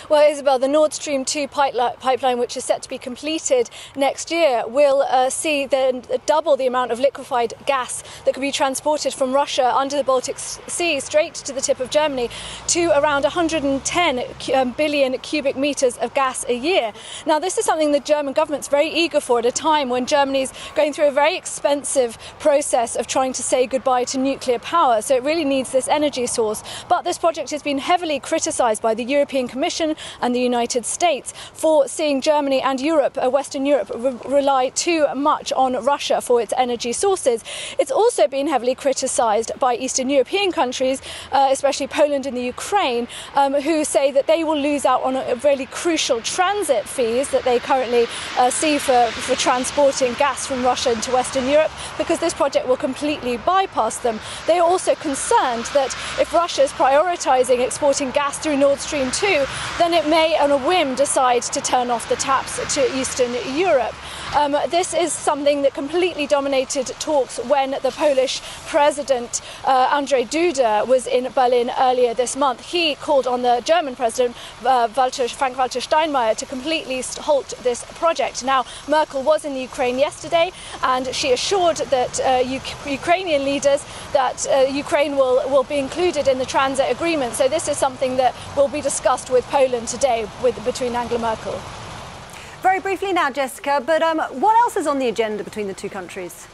Well, Isabel, the Nord Stream 2 pipeline, which is set to be completed next year, will see then double the amount of liquefied gas that could be transported from Russia under the Baltic Sea straight to the tip of Germany to around 110 billion cubic meters of gas a year. Now, this is something the German government's very eager for at a time when Germany's going through a very expensive process of trying to say goodbye to nuclear power. So it really needs this energy source. But this project has been heavily criticised by the European Commission and the United States for seeing Germany and Europe, Western Europe, rely too much on Russia for its energy sources. It's also been heavily criticised by Eastern European countries, especially Poland and the Ukraine, who say that they will lose out on a really crucial transit fees that they currently see for transporting gas from Russia into Western Europe, because this project will completely bypass them. They are also concerned that if Russia is prioritising exporting gas through Nord Stream 2, then it may, on a whim, decide to turn off the taps to Eastern Europe. This is something that completely dominated talks when the Polish President Andrzej Duda was in Berlin earlier this month. He called on the German President Frank-Walter Steinmeier to completely halt this project. Now, Merkel was in the Ukraine yesterday, and she assured that Ukrainian leaders that Ukraine will be included in the transit agreement. So this is something that will be discussed with Poland today between Angela Merkel. Very briefly now, Jessica, but what else is on the agenda between the two countries?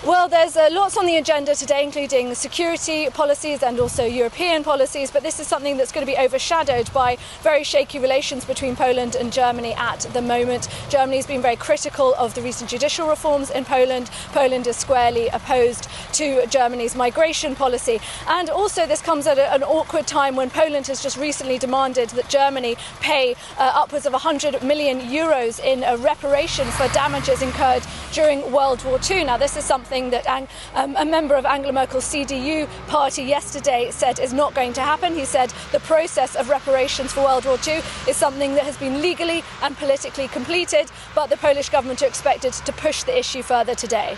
Well, there's lots on the agenda today, including security policies and also European policies, but this is something that's going to be overshadowed by very shaky relations between Poland and Germany at the moment. Germany's been very critical of the recent judicial reforms in Poland. Poland is squarely opposed to Germany's migration policy. And also this comes at an awkward time when Poland has just recently demanded that Germany pay upwards of 100 million euros in reparation for damages incurred during World War II. Now, this is something that a member of Angela Merkel's CDU party yesterday said is not going to happen. He said the process of reparations for World War II is something that has been legally and politically completed, but the Polish government are expected to push the issue further today.